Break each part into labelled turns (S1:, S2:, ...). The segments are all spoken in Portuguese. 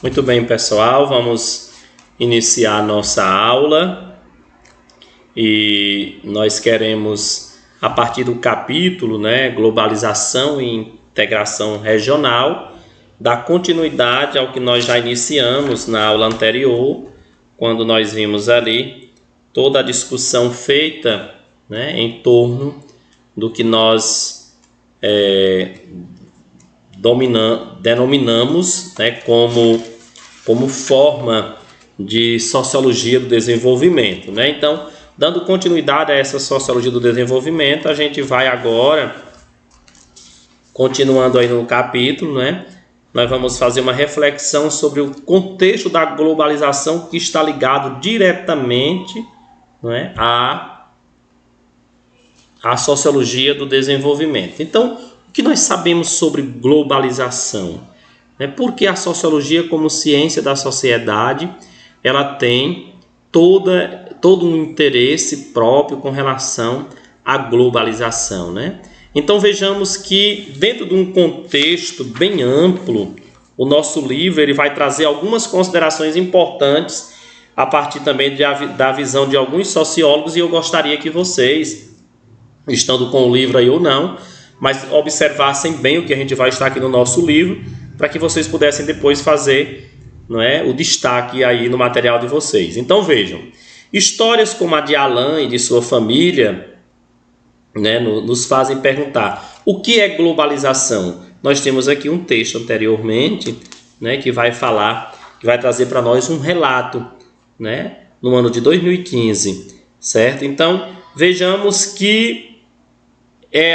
S1: Muito bem, pessoal, vamos iniciar a nossa aula e nós queremos, a partir do capítulo, Globalização e Integração Regional, dar continuidade ao que nós já iniciamos na aula anterior, quando nós vimos ali toda a discussão feita, em torno do que nós denominamos como forma de sociologia do desenvolvimento. Então, dando continuidade a essa sociologia do desenvolvimento, a gente vai agora, continuando aí no capítulo, nós vamos fazer uma reflexão sobre o contexto da globalização que está ligado diretamente à sociologia do desenvolvimento. Então, o que nós sabemos sobre globalização? Porque a sociologia, como ciência da sociedade, ela tem todo um interesse próprio com relação à globalização. Então vejamos que dentro de um contexto bem amplo, o nosso livro ele vai trazer algumas considerações importantes a partir também da visão de alguns sociólogos, e eu gostaria que vocês, estando com o livro aí ou não, mas observassem bem o que a gente vai estar aqui no nosso livro, para que vocês pudessem depois fazer o destaque aí no material de vocês. Então vejam, histórias como a de Alain e de sua família nos fazem perguntar: o que é globalização? Nós temos aqui um texto anteriormente que vai trazer para nós um relato no ano de 2015, certo? Então vejamos que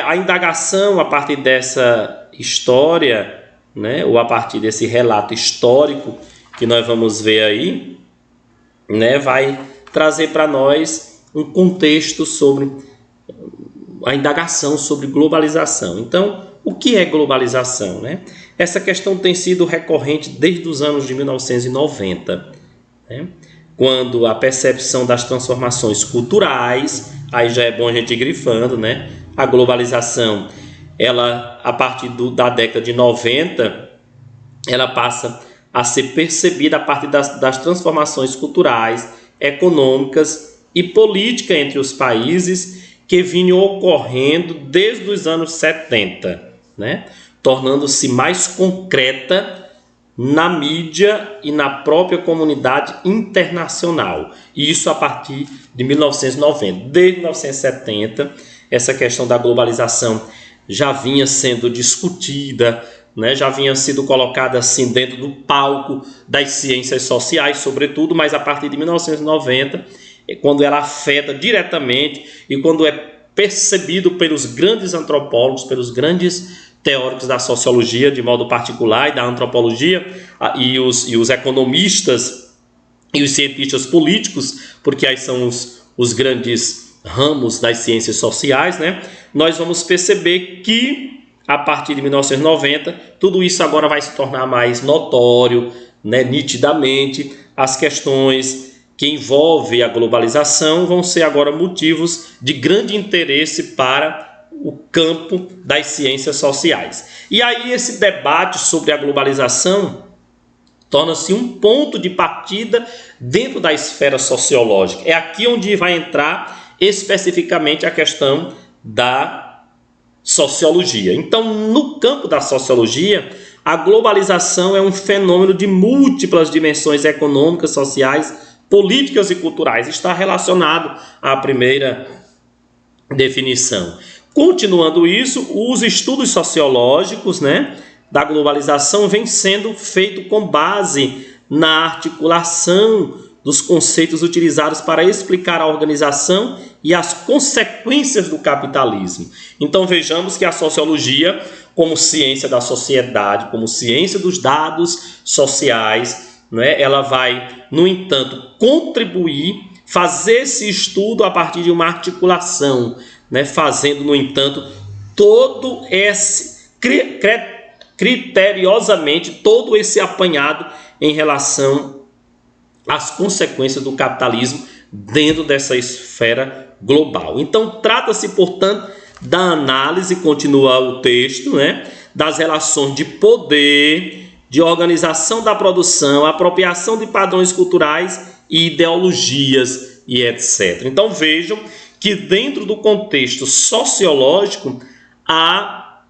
S1: a indagação a partir dessa história, ou a partir desse relato histórico que nós vamos ver aí, vai trazer para nós um contexto sobre a indagação sobre globalização. Então, o que é globalização? Essa questão tem sido recorrente desde os anos de 1990, quando a percepção das transformações culturais, aí já é bom a gente ir grifando, a globalização, ela, a partir da década de 90, ela passa a ser percebida a partir das transformações culturais, econômicas e políticas entre os países que vinham ocorrendo desde os anos 70, tornando-se mais concreta na mídia e na própria comunidade internacional. E isso a partir de 1990. Desde 1970, essa questão da globalização já vinha sendo discutida, já vinha sido colocada assim dentro do palco das ciências sociais, sobretudo, mas a partir de 1990, quando ela afeta diretamente e quando é percebido pelos grandes antropólogos, pelos grandes teóricos da sociologia, de modo particular, e da antropologia, e os economistas e os cientistas políticos, porque aí são os grandes ramos das ciências sociais, nós vamos perceber que a partir de 1990, tudo isso agora vai se tornar mais notório, nitidamente. As questões que envolvem a globalização vão ser agora motivos de grande interesse para o campo das ciências sociais. E aí esse debate sobre a globalização torna-se um ponto de partida dentro da esfera sociológica. É aqui onde vai entrar especificamente a questão da sociologia. Então, no campo da sociologia, a globalização é um fenômeno de múltiplas dimensões econômicas, sociais, políticas e culturais. Está relacionado à primeira definição. Continuando isso, os estudos sociológicos da globalização vêm sendo feitos com base na articulação dos conceitos utilizados para explicar a organização e as consequências do capitalismo. Então vejamos que a sociologia, como ciência da sociedade, como ciência dos dados sociais, ela vai, no entanto, contribuir, fazer esse estudo a partir de uma articulação, fazendo, no entanto, todo esse criteriosamente todo esse apanhado em relação às consequências do capitalismo dentro dessa esfera global. Então, trata-se, portanto, da análise, continua o texto, das relações de poder de organização da produção, apropriação de padrões culturais e ideologias e etc. Então vejam que dentro do contexto sociológico, a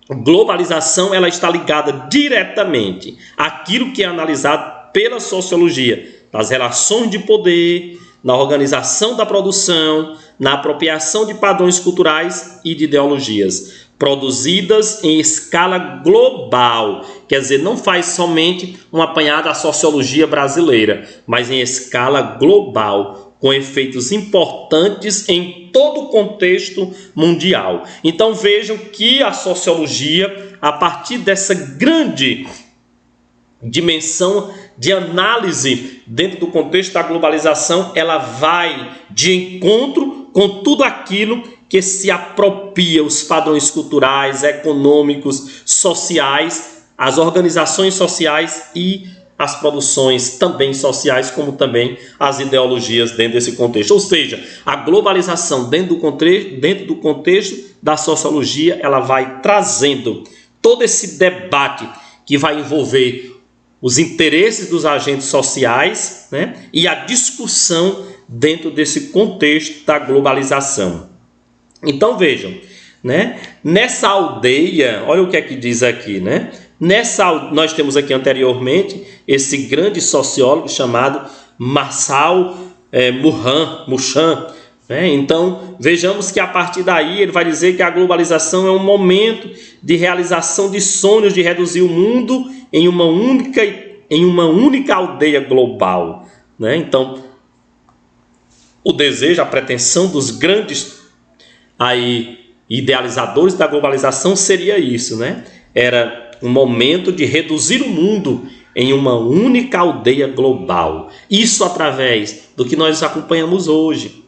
S1: globalização ela está ligada diretamente àquilo que é analisado pela sociologia, das relações de poder, na organização da produção, na apropriação de padrões culturais e de ideologias, produzidas em escala global, quer dizer, não faz somente um apanhado da sociologia brasileira, mas em escala global, com efeitos importantes em todo o contexto mundial. Então vejam que a sociologia, a partir dessa grande dimensão de análise dentro do contexto da globalização, ela vai de encontro com tudo aquilo que se apropria os padrões culturais, econômicos, sociais, as organizações sociais e as produções também sociais, como também as ideologias dentro desse contexto. Ou seja, a globalização dentro do contexto da sociologia, ela vai trazendo todo esse debate que vai envolver os interesses dos agentes sociais, né, e a discussão dentro desse contexto da globalização. Então vejam, né, nessa aldeia, olha o que é que diz aqui, né? Nós temos aqui anteriormente esse grande sociólogo chamado Marshall Mourchan, né? Então vejamos que a partir daí ele vai dizer que a globalização é um momento de realização de sonhos de reduzir o mundo em uma única aldeia global, né? Então o desejo, a pretensão dos grandes idealizadores da globalização seria isso, né? Era um momento de reduzir o mundo em uma única aldeia global. Isso através do que nós acompanhamos hoje,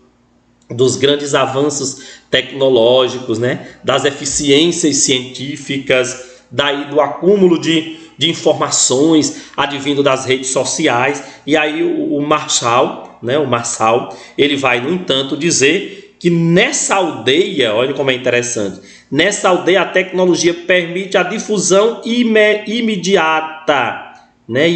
S1: dos grandes avanços tecnológicos, né? Das eficiências científicas, daí do acúmulo de informações advindo das redes sociais. E aí o Marshall, né? Ele vai, no entanto, dizer que nessa aldeia, olha como é interessante, nessa aldeia a tecnologia permite a difusão imediata, né,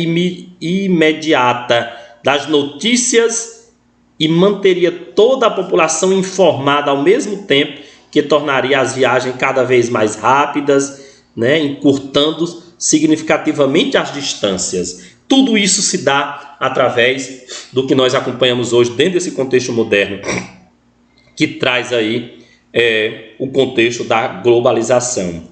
S1: imediata das notícias e manteria toda a população informada ao mesmo tempo, que tornaria as viagens cada vez mais rápidas, né, encurtando significativamente as distâncias. Tudo isso se dá através do que nós acompanhamos hoje dentro desse contexto moderno, que traz aí o contexto da globalização.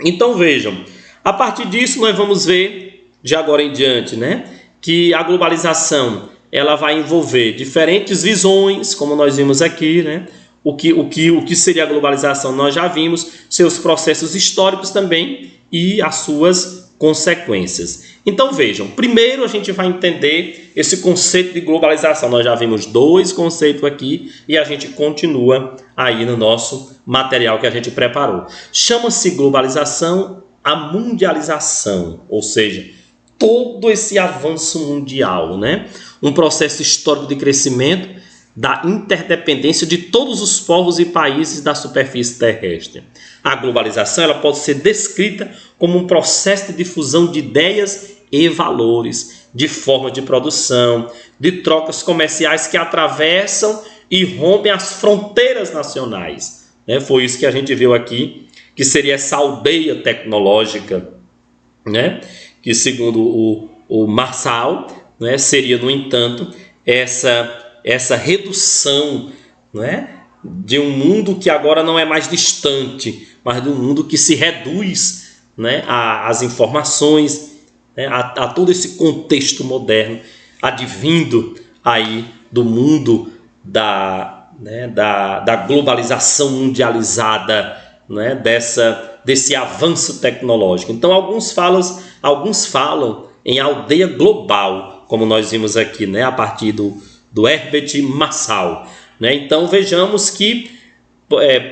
S1: Então vejam, a partir disso nós vamos ver de agora em diante, né, que a globalização ela vai envolver diferentes visões, como nós vimos aqui, né? O que seria a globalização nós já vimos, seus processos históricos também e as suas consequências. Então vejam, primeiro a gente vai entender esse conceito de globalização. Nós já vimos 2 conceitos aqui e a gente continua aí no nosso material que a gente preparou. Chama-se globalização a mundialização, ou seja, todo esse avanço mundial, né? Um processo histórico de crescimento da interdependência de todos os povos e países da superfície terrestre. A globalização ela pode ser descrita como um processo de difusão de ideias e valores, de formas de produção, de trocas comerciais que atravessam e rompem as fronteiras nacionais, né? Foi isso que a gente viu aqui, que seria essa aldeia tecnológica, né? Que segundo o Marshall, né, seria, no entanto, essa redução, né, de um mundo que agora não é mais distante, mas de um mundo que se reduz, né, às informações, né, a todo esse contexto moderno, advindo aí do mundo da globalização mundializada, né, desse avanço tecnológico. Então alguns falam em aldeia global, como nós vimos aqui, né, a partir do Herbert Marshall, né? Então vejamos que,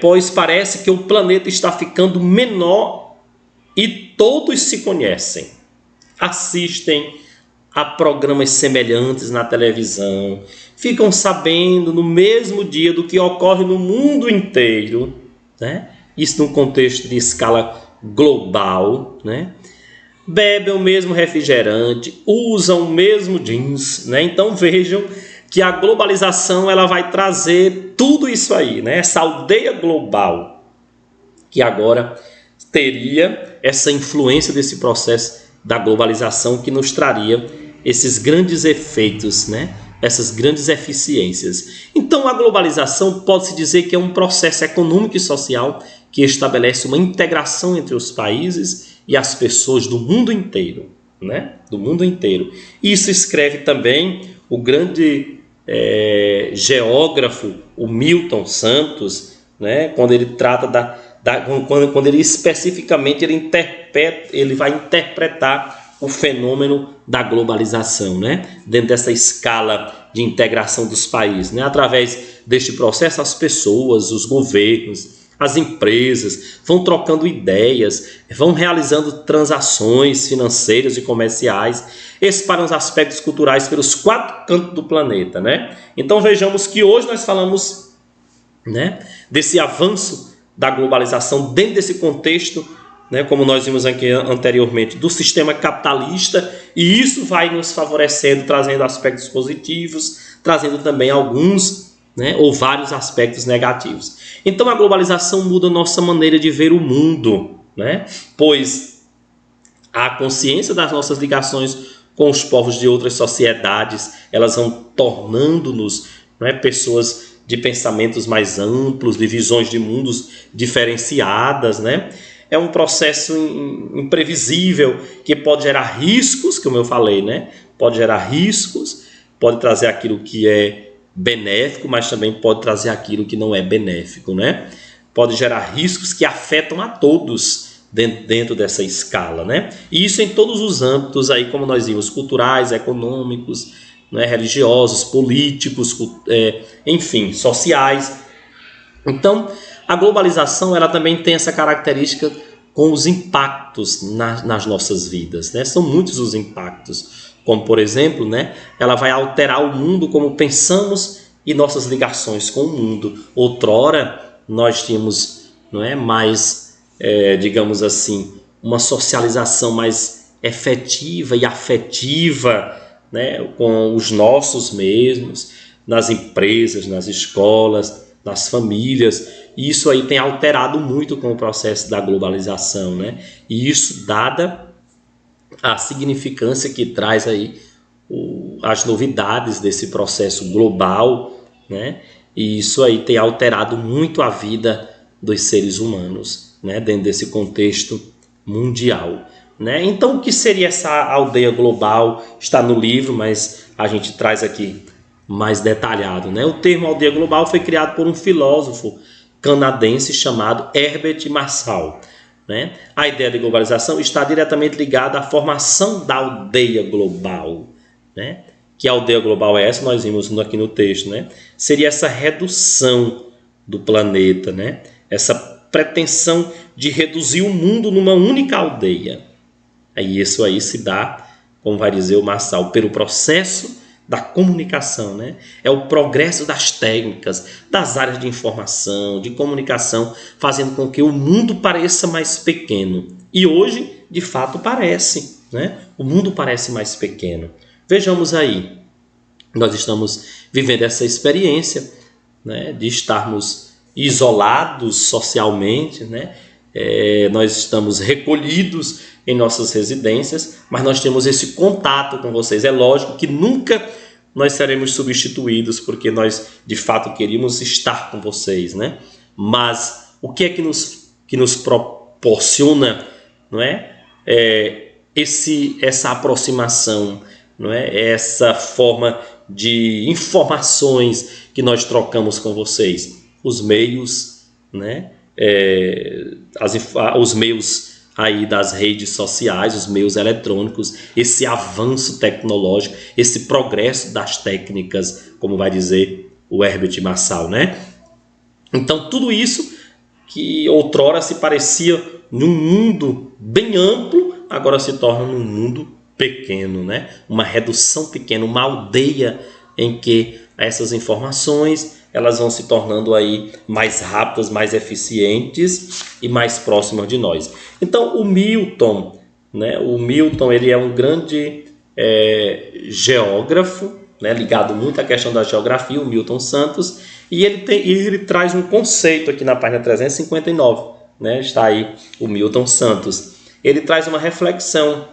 S1: pois parece que o planeta está ficando menor e todos se conhecem, assistem a programas semelhantes na televisão, ficam sabendo no mesmo dia do que ocorre no mundo inteiro, né? Isso num contexto de escala global, né? bebem o mesmo refrigerante, usam o mesmo jeans, né? Então vejam que a globalização ela vai trazer tudo isso aí, né? Essa aldeia global que agora teria essa influência desse processo da globalização que nos traria esses grandes efeitos, né? Essas grandes eficiências. Então a globalização pode-se dizer que é um processo econômico e social que estabelece uma integração entre os países e as pessoas do mundo inteiro, né? Do mundo inteiro. Isso escreve também o grande geógrafo, o Milton Santos, né? Quando ele trata quando ele especificamente ele vai interpretar o fenômeno da globalização, né? Dentro dessa escala de integração dos países, né? Através deste processo, as pessoas, os governos, as empresas vão trocando ideias, vão realizando transações financeiras e comerciais, espalham os aspectos culturais pelos 4 cantos do planeta, né? Então vejamos que hoje nós falamos, né, desse avanço da globalização dentro desse contexto, né, como nós vimos aqui anteriormente, do sistema capitalista, e isso vai nos favorecendo, trazendo aspectos positivos, trazendo também alguns, né, ou vários aspectos negativos. Então a globalização muda a nossa maneira de ver o mundo, né, pois a consciência das nossas ligações com os povos de outras sociedades, elas vão tornando-nos, né, pessoas de pensamentos mais amplos, de visões de mundos diferenciadas, né? É um processo imprevisível que pode gerar riscos, como eu falei, né? Pode gerar riscos, pode trazer aquilo que é benéfico, mas também pode trazer aquilo que não é benéfico, né? Pode gerar riscos que afetam a todos dentro dessa escala, né? E isso em todos os âmbitos aí, como nós vimos, culturais, econômicos, né, religiosos, políticos, enfim, sociais. Então, a globalização ela também tem essa característica com os impactos nas nossas vidas, né? São muitos os impactos, como por exemplo, né, ela vai alterar o mundo como pensamos e nossas ligações com o mundo. Outrora, nós tínhamos, não é, mais, digamos assim, uma socialização mais efetiva e afetiva, né, com os nossos mesmos, nas empresas, nas escolas, nas famílias. E isso aí tem alterado muito com o processo da globalização, né? E isso dada a significância que traz aí as novidades desse processo global, né? E isso aí tem alterado muito a vida dos seres humanos, né, dentro desse contexto mundial. Né? Então, o que seria essa aldeia global? Está no livro, mas a gente traz aqui mais detalhado. Né? O termo aldeia global foi criado por um filósofo canadense chamado Herbert Marshall. Né? A ideia de globalização está diretamente ligada à formação da aldeia global. Né? Que a aldeia global é essa? Nós vimos aqui no texto. Né? Seria essa redução do planeta, né? Essa pretensão de reduzir o mundo numa única aldeia. E isso aí se dá, como vai dizer o Marshall, pelo processo da comunicação, né? É o progresso das técnicas, das áreas de informação, de comunicação, fazendo com que o mundo pareça mais pequeno. E hoje, de fato, parece, né? O mundo parece mais pequeno. Vejamos aí, nós estamos vivendo essa experiência, né, de estarmos isolados socialmente, né? Nós estamos recolhidos em nossas residências, mas nós temos esse contato com vocês. É lógico que nunca nós seremos substituídos, porque nós de fato queríamos estar com vocês, né? Mas o que é que nos proporciona, não é? Essa aproximação, não é? Essa forma de informações que nós trocamos com vocês, os meios, né? Os meios aí das redes sociais, os meios eletrônicos, esse avanço tecnológico, esse progresso das técnicas, como vai dizer o Herbert Marshall, né? Então tudo isso que outrora se parecia num mundo bem amplo, agora se torna num mundo pequeno, né? Uma redução pequena, uma aldeia em que essas informações elas vão se tornando aí mais rápidas, mais eficientes e mais próximas de nós. Então o Milton, né? O Milton, ele é um grande geógrafo, né? Ligado muito à questão da geografia, o Milton Santos, e ele traz um conceito aqui na página 359, né? Está aí o Milton Santos. Ele traz uma reflexão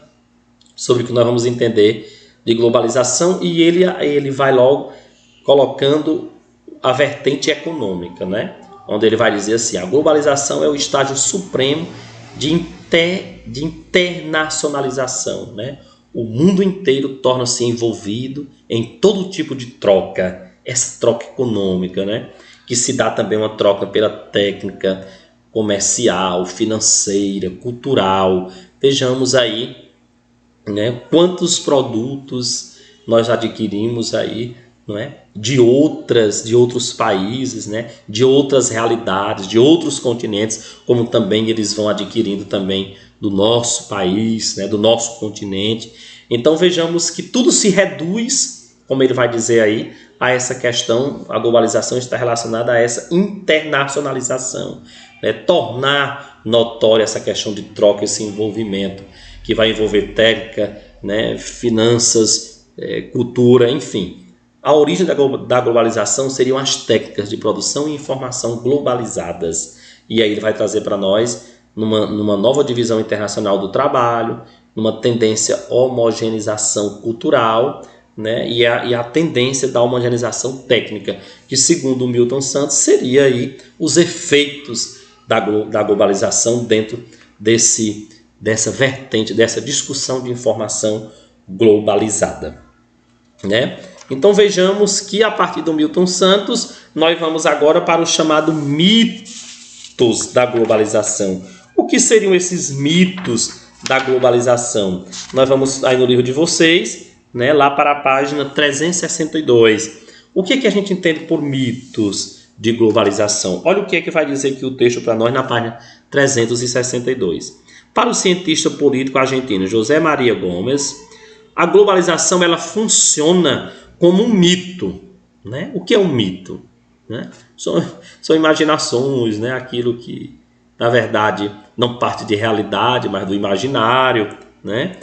S1: sobre o que nós vamos entender de globalização, e ele vai logo colocando a vertente econômica, né? Onde ele vai dizer assim: a globalização é o estágio supremo de internacionalização, né? O mundo inteiro torna-se envolvido em todo tipo de troca, essa troca econômica, né? Que se dá também uma troca pela técnica, comercial, financeira, cultural. Vejamos aí, né, quantos produtos nós adquirimos aí, não é, de outros países, né, de outras realidades, de outros continentes, como também eles vão adquirindo também do nosso país, né, do nosso continente. Então vejamos que tudo se reduz, como ele vai dizer aí, a essa questão. A globalização está relacionada a essa internacionalização, né, tornar notória essa questão de troca, esse envolvimento, que vai envolver técnica, né, finanças, cultura, enfim. A origem da globalização seriam as técnicas de produção e informação globalizadas. E aí ele vai trazer para nós, numa nova divisão internacional do trabalho, numa tendência à homogeneização cultural, né, e a tendência da homogeneização técnica, que segundo o Milton Santos seria aí os efeitos da globalização dentro dessa vertente, dessa discussão de informação globalizada, né? Então vejamos que a partir do Milton Santos nós vamos agora para o chamado mitos da globalização. O que seriam esses mitos da globalização? Nós vamos aí no livro de vocês, né, lá para a página 362. O que a gente entende por mitos de globalização? Olha o que vai dizer aqui o texto para nós na página 362. Para o cientista político argentino José Maria Gomes, a globalização ela funciona como um mito, né? O que é um mito? Né? São imaginações, né? Aquilo que, na verdade, não parte de realidade, mas do imaginário, né?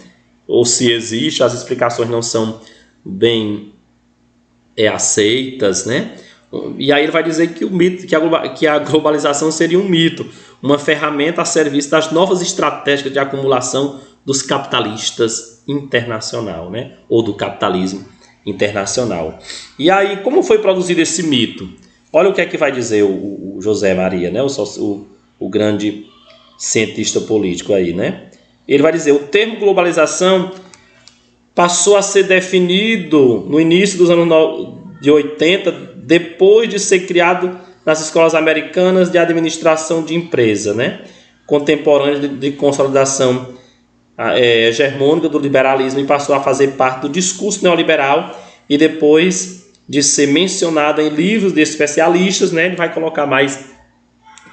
S1: Ou se existe, as explicações não são bem aceitas, né? E aí ele vai dizer que o mito, que a globalização seria um mito, uma ferramenta a serviço das novas estratégias de acumulação dos capitalistas internacional, né? Ou do capitalismo internacional. E aí, como foi produzido esse mito? Olha o que é que vai dizer o José Maria, né? O grande cientista político aí, né? Ele vai dizer: o termo globalização passou a ser definido no início dos anos de 80, depois de ser criado nas escolas americanas de administração de empresa, né? Contemporânea de consolidação hegemônica do liberalismo, e passou a fazer parte do discurso neoliberal, e depois de ser mencionada em livros de especialistas, né, ele vai colocar mais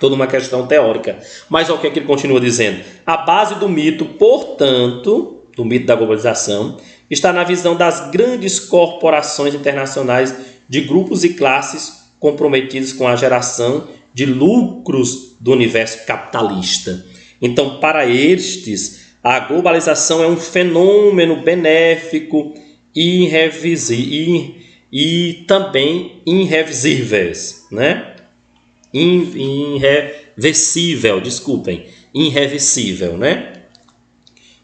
S1: toda uma questão teórica. Mas olha o que ele continua dizendo: a base do mito, portanto, do mito da globalização, está na visão das grandes corporações internacionais de grupos e classes comprometidos com a geração de lucros do universo capitalista. Então, para estes, a globalização é um fenômeno benéfico e também irreversível, né? Irreversível, né?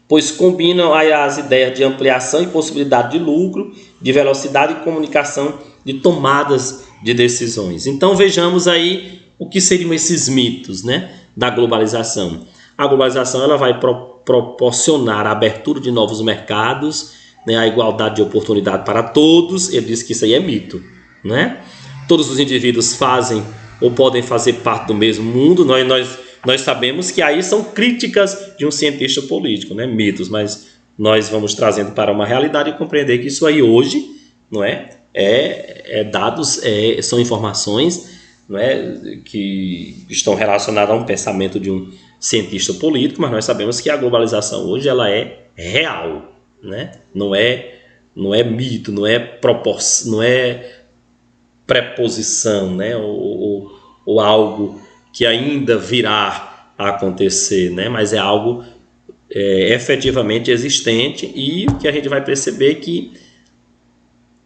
S1: Pois combinam as ideias de ampliação e possibilidade de lucro, de velocidade e comunicação, de tomadas de decisões. Então vejamos aí o que seriam esses mitos, né, da globalização. A globalização ela vai proporcionar a abertura de novos mercados, né, a igualdade de oportunidade para todos. Ele diz que isso aí é mito, né? Todos os indivíduos fazem ou podem fazer parte do mesmo mundo. Nós sabemos que aí são críticas de um cientista político, né? Mitos, mas nós vamos trazendo para uma realidade e compreender que isso aí hoje, não é? Dados, são informações, não é? Que estão relacionadas a um pensamento de um cientista político, mas nós sabemos que a globalização hoje ela é real, né? Não é mito, não é preposição, né? Ou algo que ainda virá a acontecer, né? Mas é algo efetivamente existente, e o que a gente vai perceber que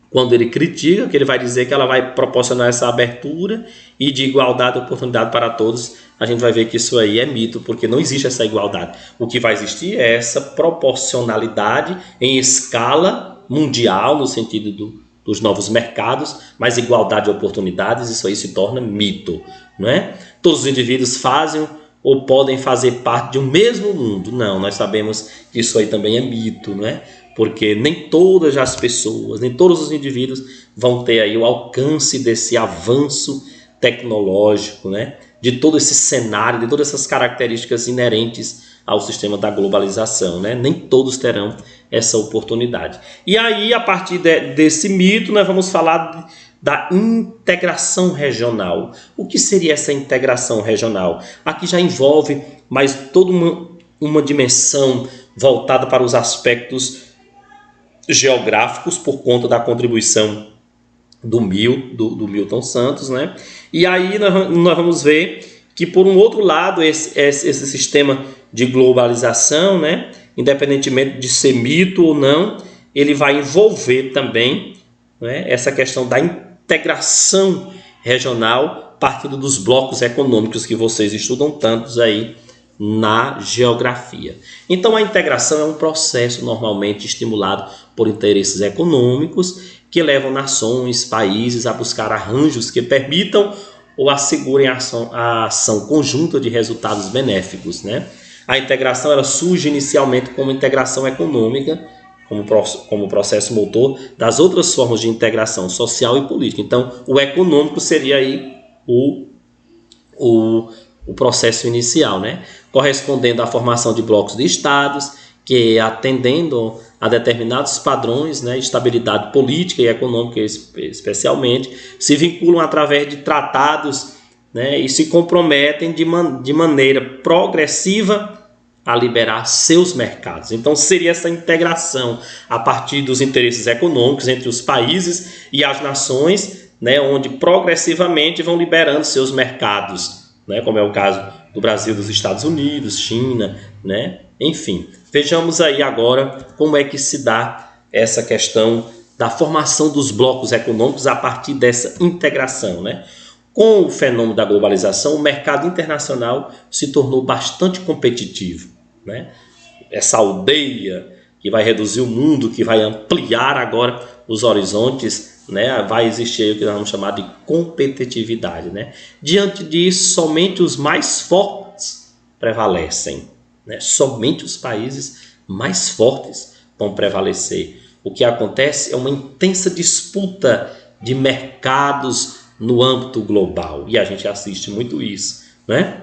S1: quando ele critica, que ele vai dizer que ela vai proporcionar essa abertura e de igualdade e oportunidade para todos, a gente vai ver que isso aí é mito, porque não existe essa igualdade. O que vai existir é essa proporcionalidade em escala mundial, no sentido dos novos mercados, mas igualdade de oportunidades, isso aí se torna mito, não é? Todos os indivíduos fazem ou podem fazer parte de um mesmo mundo. Não, nós sabemos que isso aí também é mito, não é? Porque nem todas as pessoas, nem todos os indivíduos vão ter aí o alcance desse avanço tecnológico, né? De todo esse cenário, de todas essas características inerentes ao sistema da globalização, né? Nem todos terão essa oportunidade. E aí, a partir desse mito, nós vamos falar da integração regional. O que seria essa integração regional? Aqui já envolve mais toda uma dimensão voltada para os aspectos geográficos, por conta da contribuição do Milton Santos, né? E aí nós vamos ver que, por um outro lado, esse sistema de globalização, né, independentemente de ser mito ou não, ele vai envolver também, né, essa questão da integração regional, partindo dos blocos econômicos que vocês estudam tantos aí na geografia. Então, a integração é um processo normalmente estimulado por interesses econômicos que levam nações, países a buscar arranjos que permitam ou assegurem a ação conjunta de resultados benéficos, né? A integração ela surge inicialmente como integração econômica, como processo motor das outras formas de integração social e política. Então, o econômico seria aí o processo inicial, né? Correspondendo à formação de blocos de estados, que atendendo a determinados padrões, né, estabilidade política e econômica especialmente, se vinculam através de tratados, né, e se comprometem de maneira progressiva a liberar seus mercados. Então seria essa integração a partir dos interesses econômicos entre os países e as nações, né, onde progressivamente vão liberando seus mercados, né, como é o caso do Brasil, dos Estados Unidos, China, né? Enfim, vejamos aí agora como é que se dá essa questão da formação dos blocos econômicos a partir dessa integração, né? Com o fenômeno da globalização, o mercado internacional se tornou bastante competitivo, né? Essa aldeia que vai reduzir o mundo, que vai ampliar agora os horizontes, né? Vai existir aí o que nós vamos chamar de competitividade, né? Diante disso, somente os mais fortes prevalecem, né? Somente os países mais fortes vão prevalecer. O que acontece é uma intensa disputa de mercados no âmbito global, e a gente assiste muito isso, né?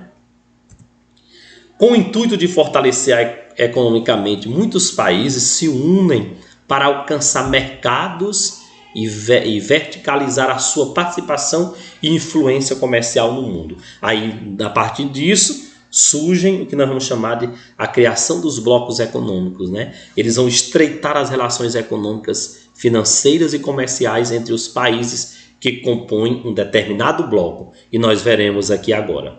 S1: Com o intuito de fortalecer economicamente, muitos países se unem para alcançar mercados e verticalizar a sua participação e influência comercial no mundo. Aí, a partir disso, surgem o que nós vamos chamar de a criação dos blocos econômicos, né? Eles vão estreitar as relações econômicas, financeiras e comerciais entre os países que compõem um determinado bloco, e nós veremos aqui agora.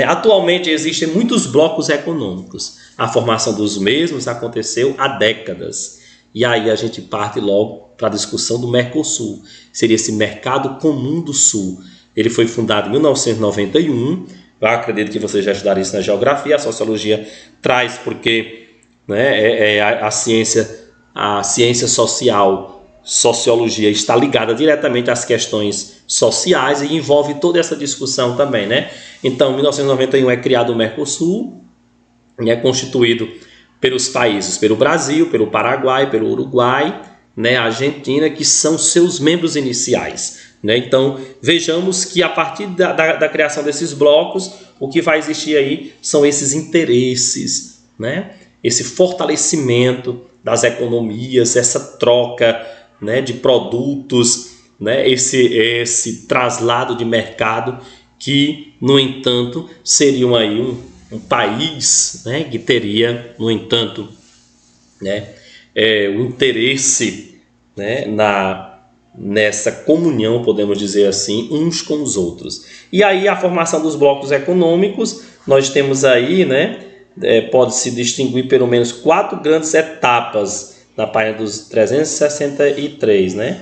S1: Atualmente existem muitos blocos econômicos. A formação dos mesmos aconteceu há décadas. E aí a gente parte logo para a discussão do Mercosul. Seria esse Mercado Comum do Sul. Ele foi fundado em 1991. Eu acredito que vocês já estudaram isso na geografia. A sociologia traz porque, né, a ciência social, sociologia, está ligada diretamente às questões sociais e envolve toda essa discussão também, né? Então, em 1991 é criado o Mercosul, é constituído pelos países, pelo Brasil, pelo Paraguai, pelo Uruguai, né, a Argentina, que são seus membros iniciais, né? Então, vejamos que a partir da criação desses blocos, o que vai existir aí são esses interesses, né? Esse fortalecimento das economias, essa troca, né, de produtos, né, esse traslado de mercado que, no entanto, seriam aí um país, né, que teria, no entanto, né, o interesse, né, nessa comunhão, podemos dizer assim, uns com os outros. E aí a formação dos blocos econômicos, nós temos aí, né, pode-se distinguir pelo menos 4 grandes etapas na página dos 363, né?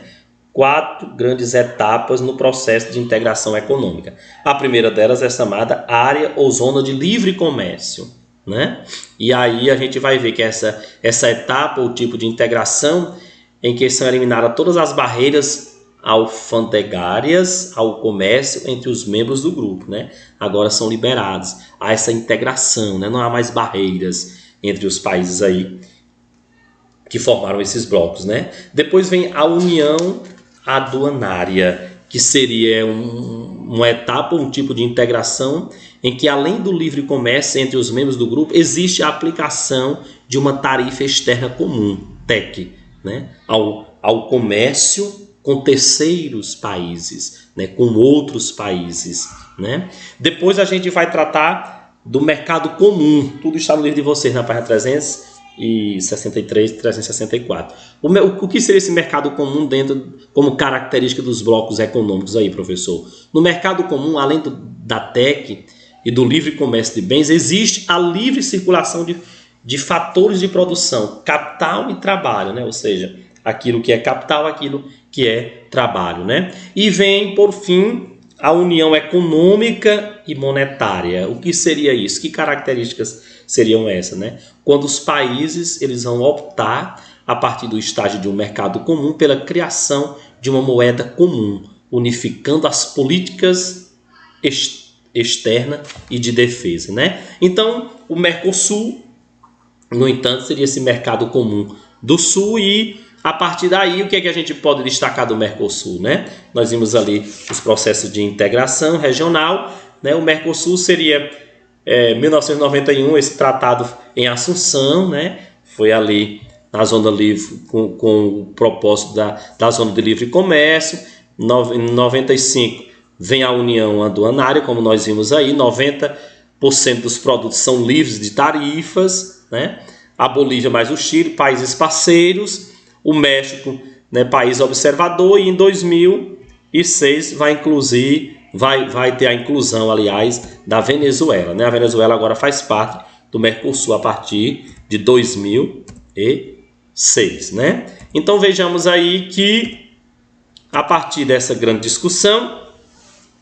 S1: 4 grandes etapas no processo de integração econômica. A primeira delas é chamada área ou zona de livre comércio, né? E aí a gente vai ver que essa etapa ou tipo de integração em que são eliminadas todas as barreiras alfandegárias ao comércio entre os membros do grupo, né? Agora são liberados. Há essa integração, né? Não há mais barreiras entre os países aí que formaram esses blocos, né? Depois vem a união aduanária, que seria uma etapa, um tipo de integração em que, além do livre comércio entre os membros do grupo, existe a aplicação de uma tarifa externa comum, TEC, né? ao comércio com terceiros países, né? Com outros países, né? Depois a gente vai tratar do mercado comum, tudo está no livro de vocês, na página 363 e 364. O que seria esse mercado comum dentro, como característica dos blocos econômicos aí, professor? No mercado comum, além da TEC e do livre comércio de bens, existe a livre circulação de fatores de produção, capital e trabalho, né? Ou seja, aquilo que é capital, aquilo que é trabalho, né? E vem, por fim, a união econômica e monetária. O que seria isso? Que características seriam essas, né? Quando os países eles vão optar, a partir do estágio de um mercado comum, pela criação de uma moeda comum, unificando as políticas externa e de defesa, né? Então, o Mercosul, no entanto, seria esse mercado comum do Sul, e a partir daí, o que é que a gente pode destacar do Mercosul, né? Nós vimos ali os processos de integração regional, né? O Mercosul seria 1991, esse tratado em Assunção, né? Foi ali na zona livre, com o propósito da zona de livre comércio. Em 95 vem a união aduanária, como nós vimos aí, 90% dos produtos são livres de tarifas, né? A Bolívia mais o Chile, países parceiros, o México, né, país observador, e em 2006 vai ter a inclusão, aliás, da Venezuela, né? A Venezuela agora faz parte do Mercosul a partir de 2006, né? Então vejamos aí que, a partir dessa grande discussão,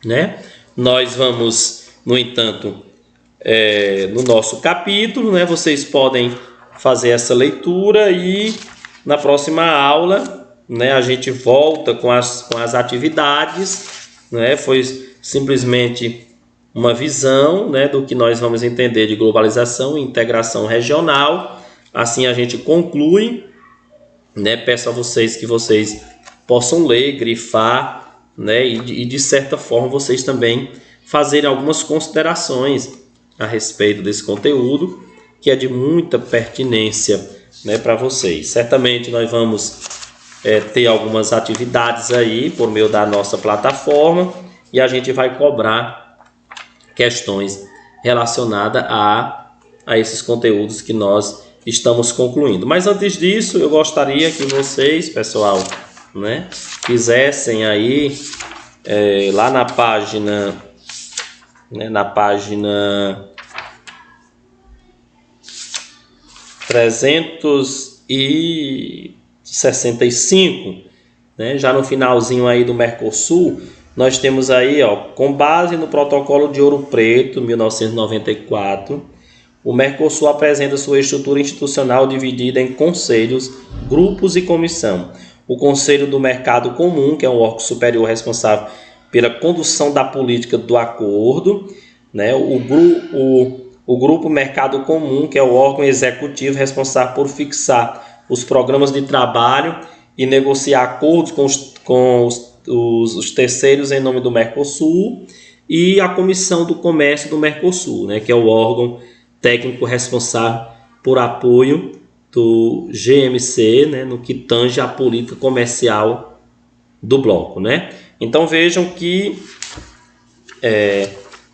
S1: né, nós vamos, no entanto, no nosso capítulo, né, vocês podem fazer essa leitura, e na próxima aula, né, a gente volta com as atividades, né? Foi simplesmente uma visão, né, do que nós vamos entender de globalização e integração regional. Assim a gente conclui, né? Peço a vocês que vocês possam ler, grifar, né, e de certa forma vocês também fazerem algumas considerações a respeito desse conteúdo, que é de muita pertinência, né, para vocês. Certamente nós vamos ter algumas atividades aí por meio da nossa plataforma, e a gente vai cobrar questões relacionadas a esses conteúdos que nós estamos concluindo. Mas antes disso, eu gostaria que vocês, pessoal, né, fizessem aí lá na página, né, 365, né, já no finalzinho aí do Mercosul, nós temos aí, ó, com base no Protocolo de Ouro Preto, 1994, o Mercosul apresenta sua estrutura institucional dividida em conselhos, grupos e comissão. O Conselho do Mercado Comum, que é um órgão superior responsável pela condução da política do acordo, né? O Grupo Mercado Comum, que é o órgão executivo responsável por fixar os programas de trabalho e negociar acordos com os terceiros em nome do Mercosul, e a Comissão do Comércio do Mercosul, né, que é o órgão técnico responsável por apoio do GMC, né, no que tange a política comercial do bloco, né? Então vejam que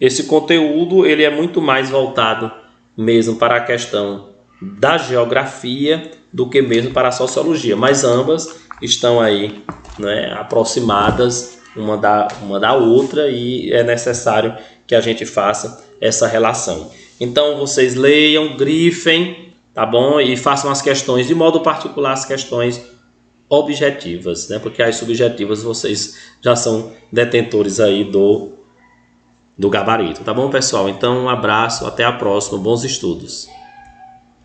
S1: esse conteúdo ele é muito mais voltado mesmo para a questão da geografia do que mesmo para a sociologia, mas ambas estão aí, né, aproximadas uma da outra, e é necessário que a gente faça essa relação. Então vocês leiam, grifem, tá bom? E façam as questões, de modo particular, as questões objetivas, né? Porque as subjetivas vocês já são detentores aí do gabarito, tá bom, pessoal? Então um abraço, até a próxima, bons estudos.